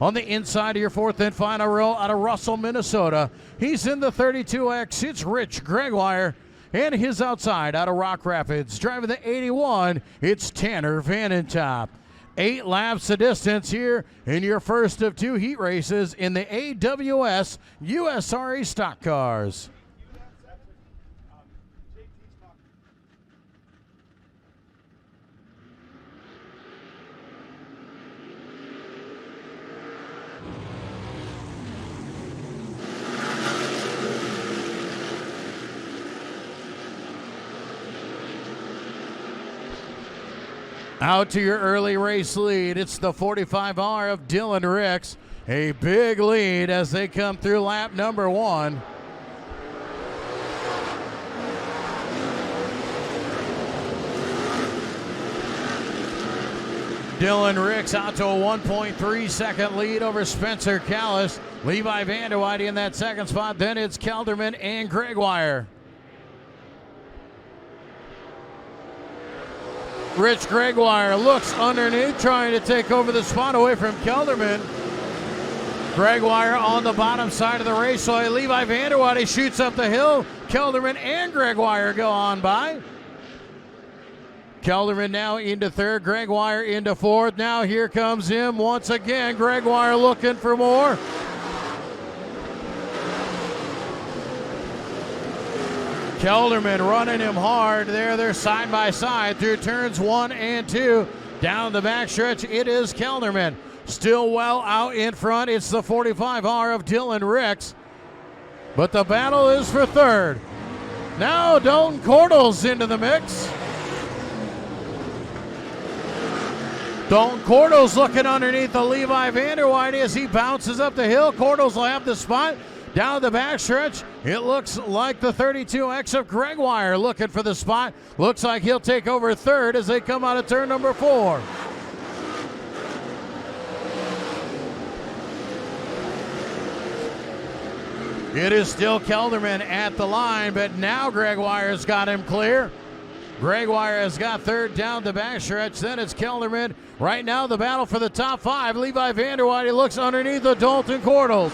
On the inside of your fourth and final row out of Russell, Minnesota, he's in the 32X. It's Rich Gregoire. And his outside out of Rock Rapids, driving the 81, it's Tanner Vanentop. 8 laps of distance here in your first of 2 heat races in the AWS USRA Stock Cars. Out to your early race lead, it's the 45R of Dylan Ricks. A big lead as they come through lap number 1. Dylan Ricks out to a 1.3 second lead over Spencer Callis. Levi Vanderweide in that second spot. Then it's Kelderman and Gregoire. Rich Gregoire looks underneath, trying to take over the spot away from Kelderman. Gregoire on the bottom side of the raceway. Levi Vanderweide shoots up the hill. Kelderman and Gregoire go on by. Kelderman now into third, Gregoire into fourth. Now here comes him once again. Gregoire looking for more. Kelderman running him hard there. They're side by side through turns 1 and 2. Down the backstretch, it is Kelderman. Still well out in front. It's the 45R of Dylan Ricks. But the battle is for third. Now Dalton Cordles into the mix. Dalton Cordles looking underneath the Levi Vanderweide as he bounces up the hill. Cordles will have the spot. Down the backstretch, it looks like the 32X of Gregoire looking for the spot. Looks like he'll take over third as they come out of turn number 4. It is still Kelderman at the line, but now Gregoire's got him clear. Gregoire has got third down the backstretch. Then it's Kelderman. Right now the battle for the top 5. Levi Vanderweide looks underneath the Dalton Cordles.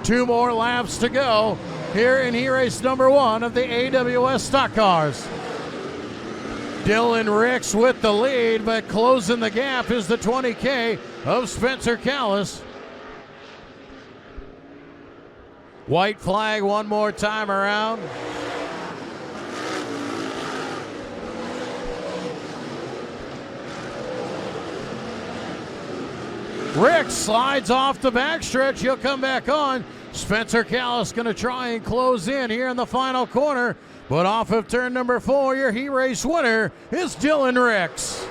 2 more laps to go here in heat race number 1 of the AWS Stock Cars. Dylan Ricks with the lead, but closing the gap is the 20K of Spencer Callis. White flag one more time around. Ricks slides off the backstretch. He'll come back on. Spencer Callis going to try and close in here in the final corner. But off of turn number 4, your heat race winner is Dylan Ricks.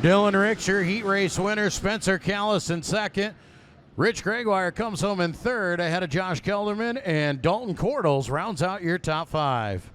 Dylan Ricks, your heat race winner. Spencer Callis in second. Rich Gregoire comes home in third ahead of Josh Kelderman, and Dalton Cordles rounds out your top 5.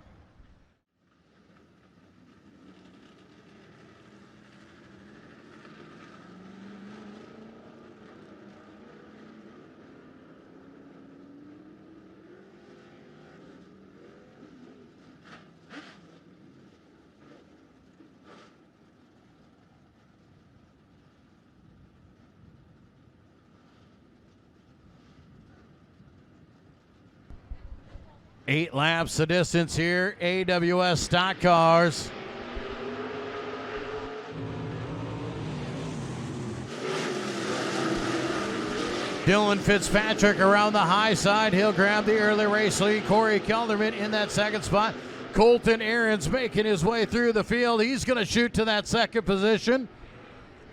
Eight laps the distance here, AWS Stock Cars. Dylan Fitzpatrick around the high side. He'll grab the early race lead. Corey Kelderman in that second spot. Colton Ahrens making his way through the field. He's going to shoot to that second position.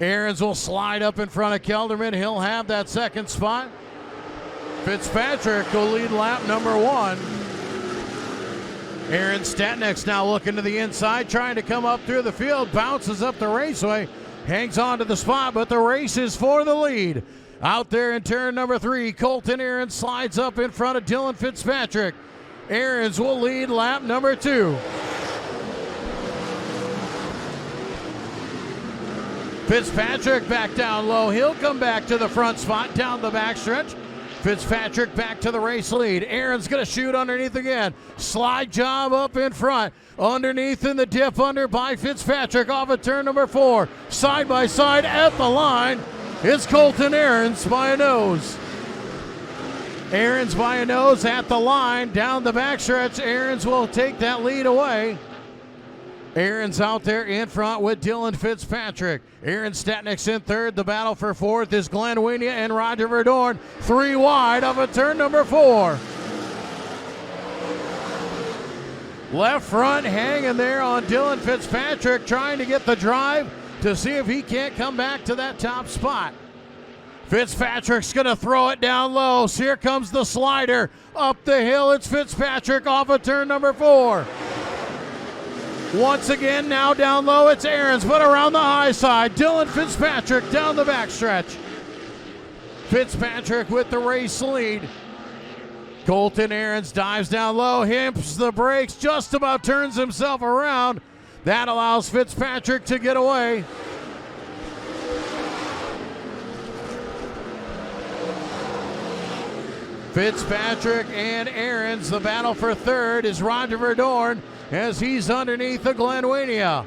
Ahrens will slide up in front of Kelderman. He'll have that second spot. Fitzpatrick will lead lap number 1. Aaron Statnick's now looking to the inside, trying to come up through the field, bounces up the raceway, hangs on to the spot, but the race is for the lead. Out there in turn number 3, Colton Ahrens slides up in front of Dylan Fitzpatrick. Ahrens will lead lap number 2. Fitzpatrick back down low. He'll come back to the front spot down the backstretch. Fitzpatrick back to the race lead. Aaron's going to shoot underneath again. Slide job up in front. Underneath in the dip under by Fitzpatrick off of turn number 4. Side by side at the line. It's Colton Aarons by a nose. Aarons by a nose at the line. Down the backstretch. Aarons will take that lead away. Aaron's out there in front with Dylan Fitzpatrick. Aaron Statnick's in third. The battle for fourth is Glenn Wienia and Roger Verdorn. 3 wide of a turn number 4. Left front hanging there on Dylan Fitzpatrick, trying to get the drive to see if he can't come back to that top spot. Fitzpatrick's going to throw it down low. So here comes the slider. Up the hill, it's Fitzpatrick off of turn number 4. Once again, now down low, it's Aarons, but around the high side. Dylan Fitzpatrick down the backstretch. Fitzpatrick with the race lead. Colton Aarons dives down low, hits the brakes, just about turns himself around. That allows Fitzpatrick to get away. Fitzpatrick and Aarons, the battle for third is Roger Verdorn, as he's underneath the Glenn Wienia.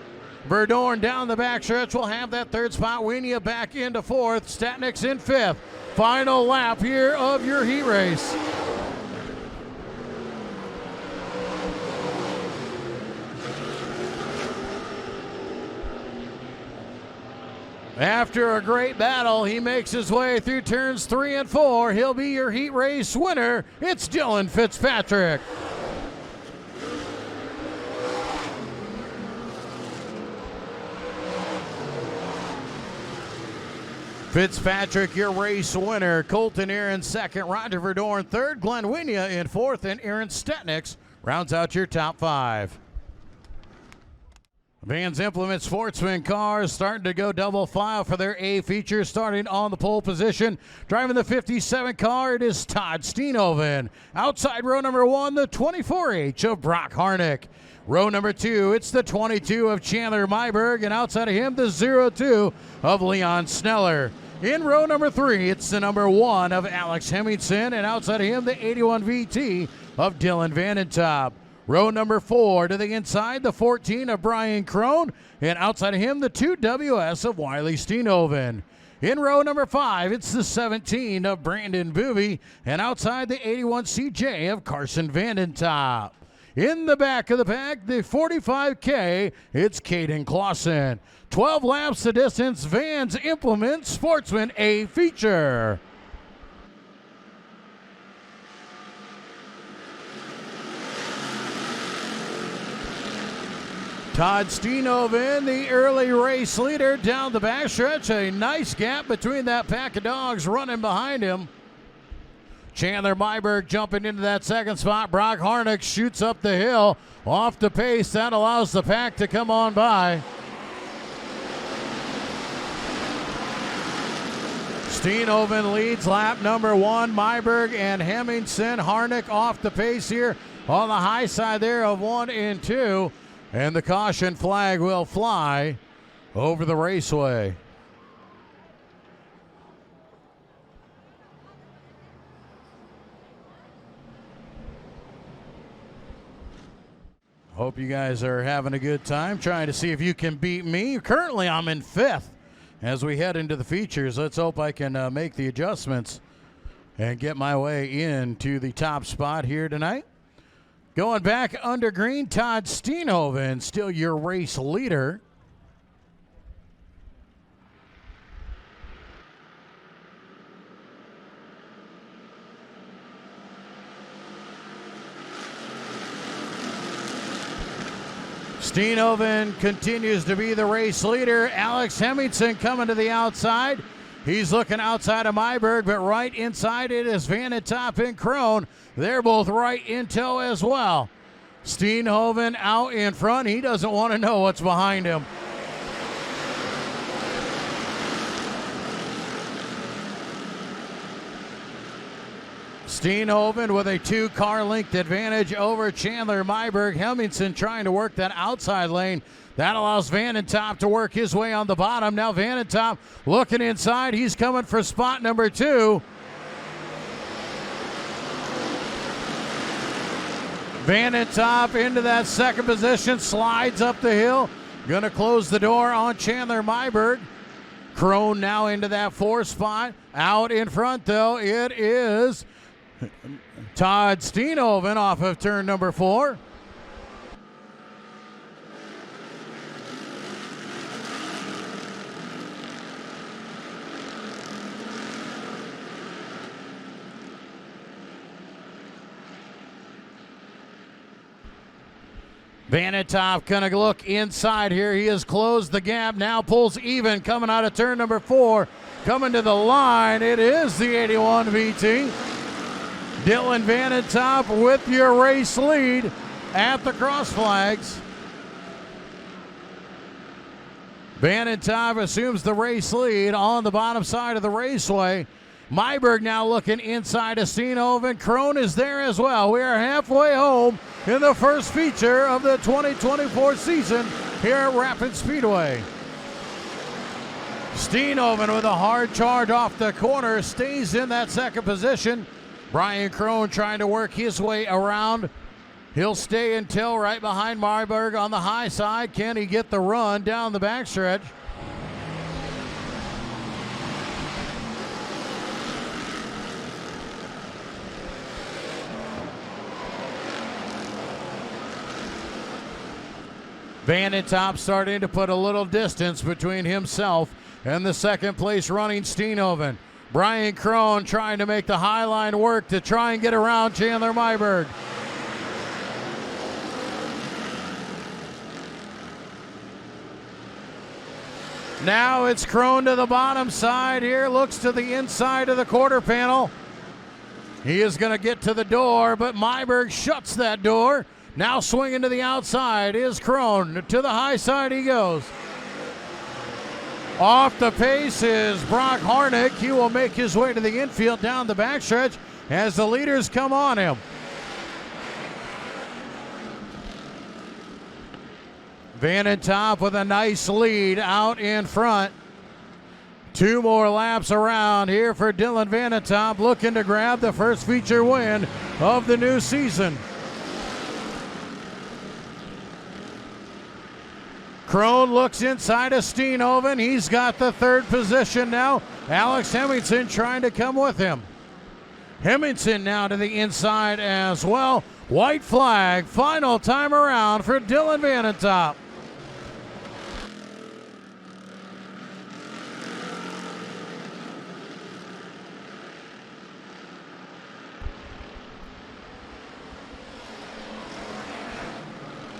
Verdorn down the backstretch will have that third spot. Wienia back into fourth. Statnick's in fifth. Final lap here of your heat race. After a great battle, he makes his way through turns 3 and 4. He'll be your heat race winner. It's Dylan Fitzpatrick. Fitzpatrick, your race winner. Colton Aarons second, Roger Verdorn third, Glenn Wienia in fourth, and Aaron Statnick rounds out your top 5. Vans Implement Sportsman Cars starting to go double file for their A feature, starting on the pole position. Driving the 57 car, it is Todd Steenhoven. Outside row number 1, the 24H of Brock Harnick. Row number 2, it's the 22 of Chandler Myberg, and outside of him, the 02 of Leon Sneller. In row number 3, it's the number 1 of Alex Hemmingson, and outside of him, the 81 VT of Dylan Vandentop. Row number 4 to the inside, the 14 of Brian Crone, and outside of him, the 2 WS of Wiley Steenhoven. In row number 5, it's the 17 of Brandon Boovy, and outside the 81 CJ of Carson Vandentop. In the back of the pack, the 45K, it's Caden Clausen. 12 laps the distance, Vans Implement Sportsman A feature. Todd Steenhoven, the early race leader down the backstretch. A nice gap between that pack of dogs running behind him. Chandler Myberg jumping into that second spot. Brock Harnick shoots up the hill off the pace. That allows the pack to come on by. Steenhoven leads lap number 1. Myberg and Hemmingson. Harnick off the pace here on the high side there of 1 and 2. And the caution flag will fly over the raceway. Hope you guys are having a good time trying to see if you can beat me. Currently, I'm in 5th as we head into the features. Let's hope I can make the adjustments and get my way into the top spot here tonight. Going back under green, Todd Steenhoven, still your race leader. Steenhoven continues to be the race leader. Alex Hemmingson coming to the outside. He's looking outside of Myberg, but right inside it is Vandentop and Crone. They're both right in tow as well. Steenhoven out in front. He doesn't want to know what's behind him. Steenhoven with a 2-car length advantage over Chandler Myberg. Hemmingson trying to work that outside lane. That allows Vandentop to work his way on the bottom. Now Vandentop looking inside. He's coming for spot number 2. Van den Top into that second position, slides up the hill. Going to close the door on Chandler Myberg. Crone now into that fourth spot. Out in front, though, it is Todd Steenhoven off of turn number 4. Van den Top gonna look inside here. He has closed the gap, now pulls even coming out of turn number 4. Coming to the line, it is the 81 VT. Dylan Van den Top with your race lead at the cross flags. Van den Top assumes the race lead on the bottom side of the raceway. Myberg now looking inside of Steenhoven. Crone is there as well. We are halfway home in the first feature of the 2024 season here at Rapid Speedway. Steenhoven with a hard charge off the corner stays in that second position. Brian Crone trying to work his way around. He'll stay until right behind Myberg on the high side. Can he get the run down the backstretch? Van den Top starting to put a little distance between himself and the second place running Steenhoven. Brian Crone trying to make the high line work to try and get around Chandler Myberg. Now it's Crone to the bottom side here, looks to the inside of the quarter panel. He is going to get to the door, but Myberg shuts that door. Now swinging to the outside is Crone. To the high side he goes. Off the pace is Brock Harnick. He will make his way to the infield down the backstretch as the leaders come on him. Van den Top with a nice lead out in front. 2 more laps around here for Dylan Van den Top, looking to grab the first feature win of the new season. Crone looks inside of Steenhoven. He's got the third position now. Alex Hemmingson trying to come with him. Hemmingson now to the inside as well. White flag, final time around for Dylan Van den Top.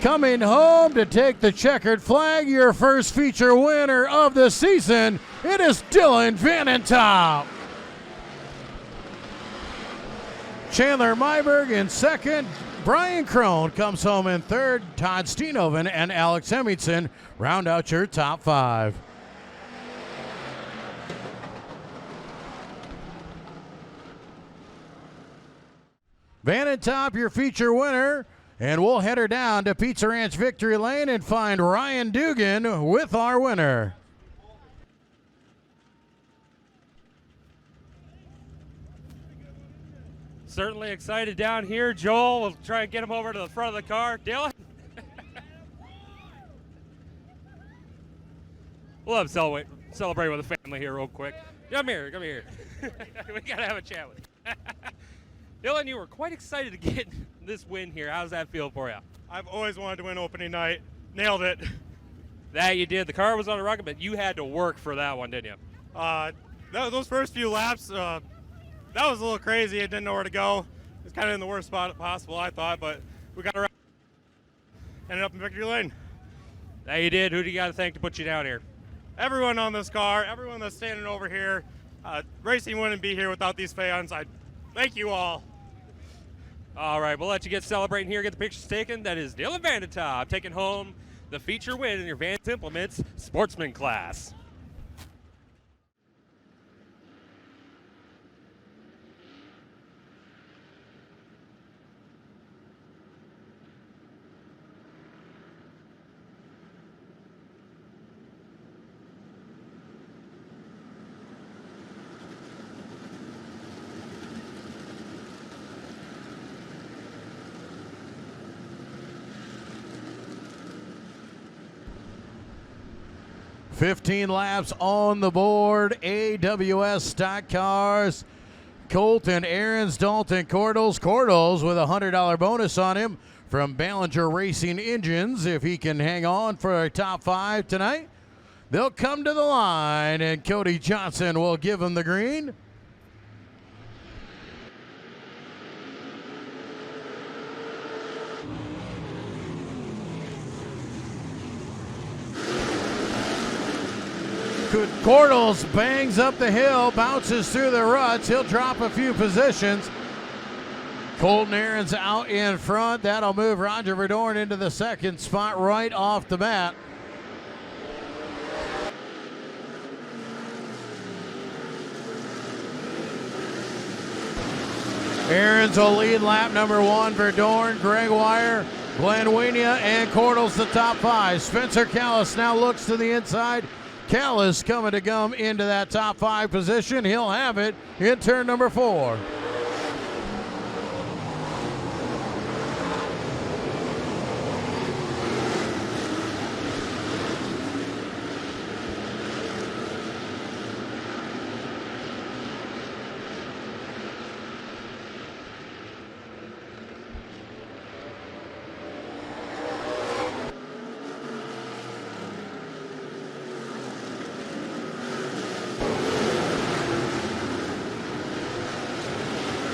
Coming home to take the checkered flag, your first feature winner of the season, it is Dylan Van den Top. Chandler Myberg in second. Brian Crone comes home in third. Todd Steenhoven and Alex Hemmingson round out your top 5. Van den Top, your feature winner. And we'll head her down to Pizza Ranch Victory Lane and find Ryan Dugan with our winner. Certainly excited down here. Joel will try and get him over to the front of the car. Dylan? We'll have celebrate with the family here real quick. Come here. We got to have a chat with you. Dylan, you were quite excited to get this win here. How does that feel for you? I've always wanted to win opening night. Nailed it. That you did. The car was on a rocket, but you had to work for that one, didn't you? Those first few laps, that was a little crazy. I didn't know where to go. It was kind of in the worst spot possible, I thought, but we got around. Ended up in victory lane. That you did. Who do you got to thank to put you down here? Everyone on this car, everyone that's standing over here. Racing wouldn't be here without these fans. I thank you all. All right, we'll let you get celebrating here, get the pictures taken. That is Dylan Van den Top taking home the feature win in your Vans Implements Sportsman class. 15 laps on the board. AWS Stock Cars. Colton Ahrens, Dalton Cordles with a $100 bonus on him from Ballinger Racing Engines. If he can hang on for a top 5 tonight, they'll come to the line, and Cody Johnson will give him the green. Cordles bangs up the hill, bounces through the ruts. He'll drop a few positions. Colton Ahrens out in front. That'll move Roger Verdorn into the second spot right off the bat. Ahrens will lead lap number 1. Verdorn, Gregoire, Glenn Wienia, and Cordles the top 5. Spencer Callis now looks to the inside. Callis coming to come into that top 5 position. He'll have it in turn number 4.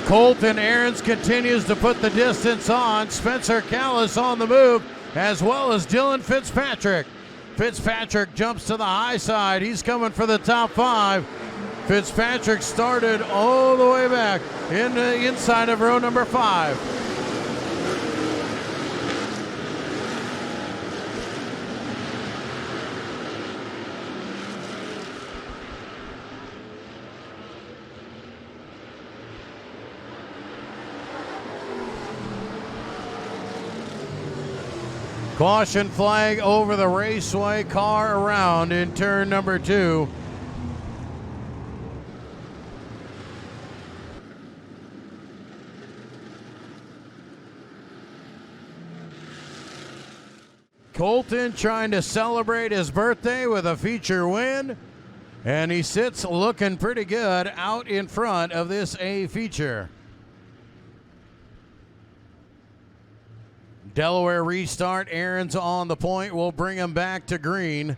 Colton Ahrens continues to put the distance on. Spencer Callis on the move, as well as Dylan Fitzpatrick. Fitzpatrick jumps to the high side. He's coming for the top 5. Fitzpatrick started all the way back in the inside of row number 5. Caution flag over the raceway, car around in turn number 2. Colton trying to celebrate his birthday with a feature win, and he sits looking pretty good out in front of this A feature. Delaware restart. Ahrens on the point will bring him back to green.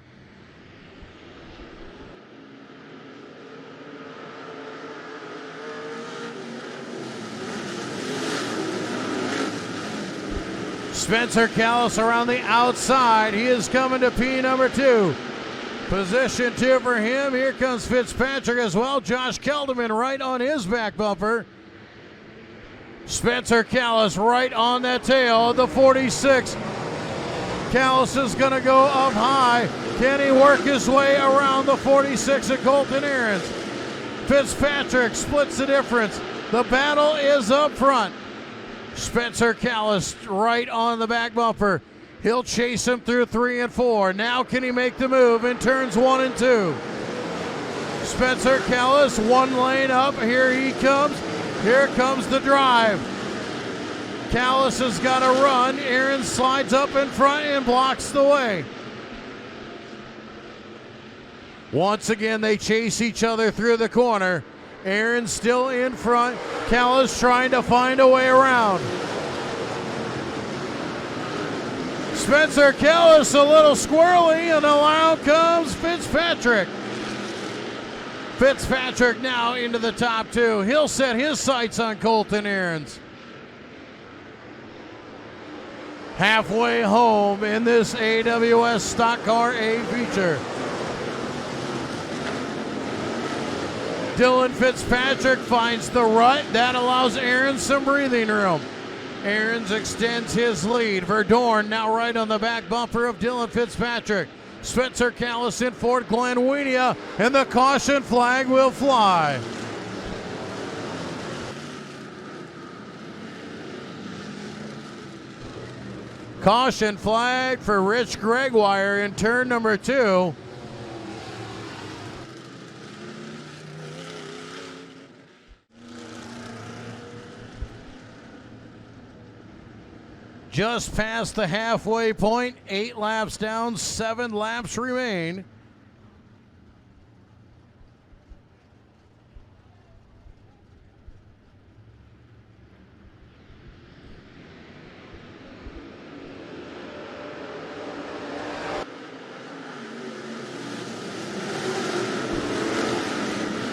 Spencer Callis around the outside. He is coming to P number 2. Position 2 for him. Here comes Fitzpatrick as well. Josh Kelderman right on his back bumper. Spencer Callis right on that tail of the 46. Callis is going to go up high. Can he work his way around the 46 of Colton Ahrens? Fitzpatrick splits the difference. The battle is up front. Spencer Callis right on the back bumper. He'll chase him through 3 and 4. Now can he make the move in turns 1 and 2? Spencer Callis, 1 lane up. Here he comes. Here comes the drive. Callis has got to run. Ahrens slides up in front and blocks the way. Once again, they chase each other through the corner. Ahrens still in front. Callis trying to find a way around. Spencer Callis a little squirrely, and around comes Fitzpatrick. Fitzpatrick now into the top 2. He'll set his sights on Colton Ahrens. Halfway home in this AWS Stock Car A feature. Dylan Fitzpatrick finds the rut. That allows Ahrens some breathing room. Ahrens extends his lead. Verdorn now right on the back bumper of Dylan Fitzpatrick. Spencer Callis in for Glenn Wienia, and the caution flag will fly. Caution flag for Rich Gregoire in turn number 2. Just past the halfway point, 8 laps down, 7 laps remain.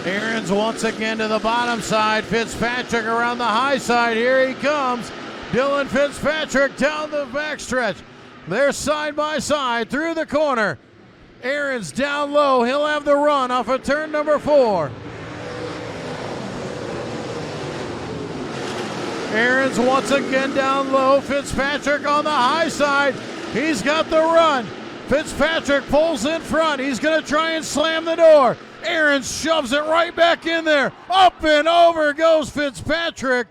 Aaron's once again to the bottom side. Fitzpatrick around the high side. Here he comes. Dylan Fitzpatrick down the backstretch. They're side by side through the corner. Aaron's down low. He'll have the run off of turn number 4. Aaron's once again down low. Fitzpatrick on the high side. He's got the run. Fitzpatrick pulls in front. He's going to try and slam the door. Aaron shoves it right back in there. Up and over goes Fitzpatrick.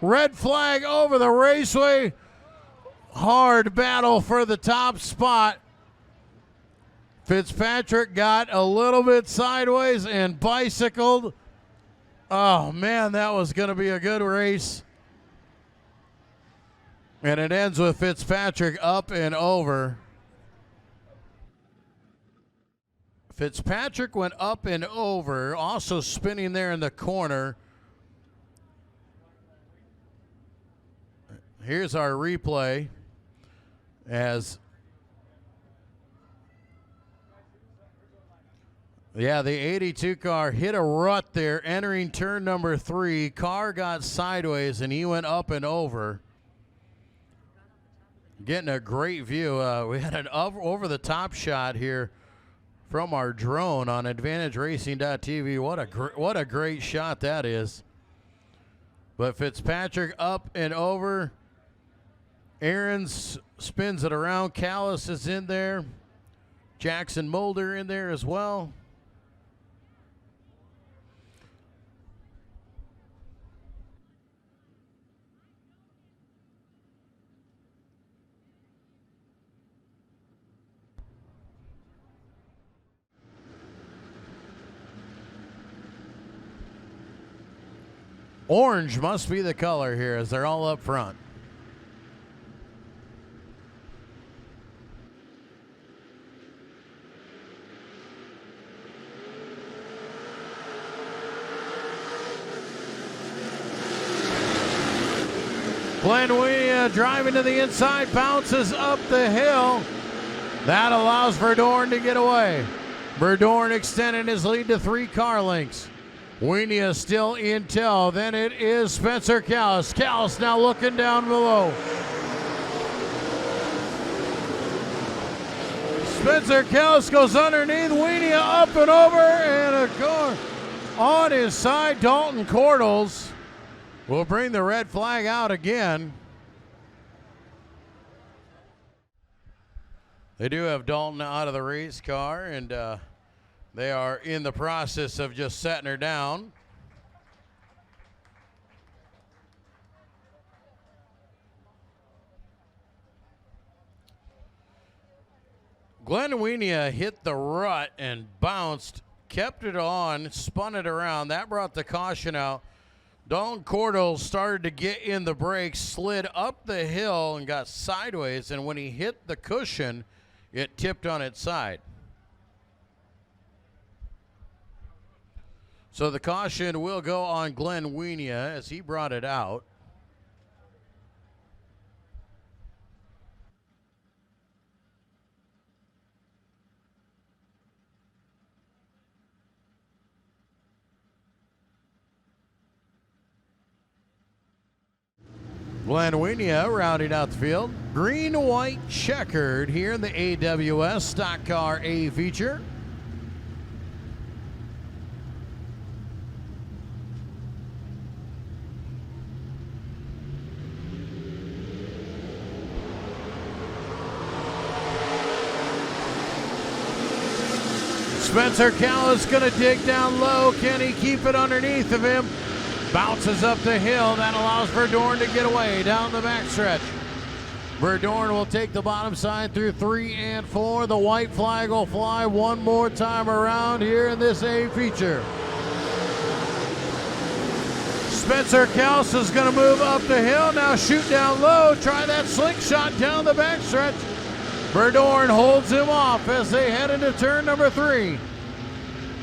Red flag over the raceway. Hard battle for the top spot. Fitzpatrick got a little bit sideways and bicycled. Oh, man, that was going to be a good race. And it ends with Fitzpatrick up and over. Fitzpatrick went up and over, also spinning there in the corner. Here's our replay as the 82 car hit a rut there entering turn number 3. Car got sideways and he went up and over. Getting a great view. We had an over the top shot here from our drone on AdvantageRacing.tv. What a great shot that is. But Fitzpatrick up and over. Aaron's spins it around. Callis is in there. Jackson Mulder in there as well. Orange must be the color here as they're all up front. Glenn Weah driving to the inside, bounces up the hill. That allows Verdorn to get away. Verdorn extending his lead to 3 car lengths. Weenia still in tail. Then it is Spencer Callis. Callis now looking down below. Spencer Callis goes underneath. Weenia up and over, and a car on his side. Dalton Cordles will bring the red flag out again. They do have Dalton out of the race car, and they are in the process of just setting her down. Glenn Weenia hit the rut and bounced, kept it on, spun it around. That brought the caution out. Dalton Cordell started to get in the brakes, slid up the hill and got sideways, and when he hit the cushion, it tipped on its side. So the caution will go on Glenn Weenia as he brought it out. Glenn Weenia rounding out the field. Green, white, checkered here in the AWS Stock Car A feature. Spencer Callis going to dig down low. Can he keep it underneath of him? Bounces up the hill. That allows Verdorn to get away down the backstretch. Verdorn will take the bottom side through 3 and 4. The white flag will fly one more time around here in this A feature. Spencer Callis is going to move up the hill. Now shoot down low. Try that slingshot down the backstretch. Verdorn holds him off as they head into turn number 3.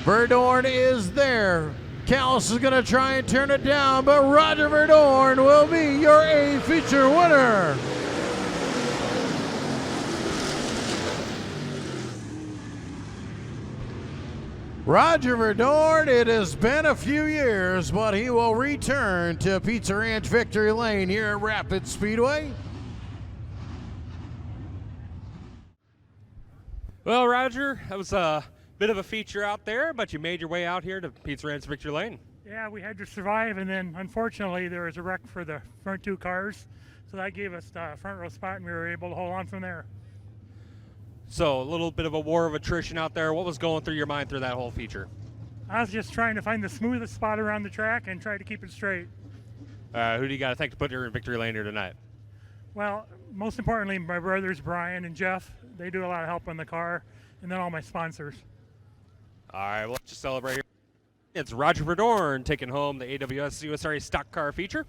Verdorn is there. Callis is going to try and turn it down, but Roger Verdorn will be your A feature winner. Roger Verdorn, it has been a few years, but he will return to Pizza Ranch Victory Lane here at Rapid Speedway. Well, Roger, that was a bit of a feature out there, but you made your way out here to Pizza Ranch Victory Lane. Yeah, we had to survive, and then unfortunately there was a wreck for the front two cars, so that gave us the front row spot, and we were able to hold on from there. So a little bit of a war of attrition out there. What was going through your mind through that whole feature? I was just trying to find the smoothest spot around the track and try to keep it straight. Who do you got to thank to put your Victory Lane here tonight? Well, most importantly, my brothers Brian and Jeff, they do a lot of help on the car, and then all my sponsors. All right, well, let's just celebrate here. It's Roger Verdorn taking home the AWS USRA Stock Car feature.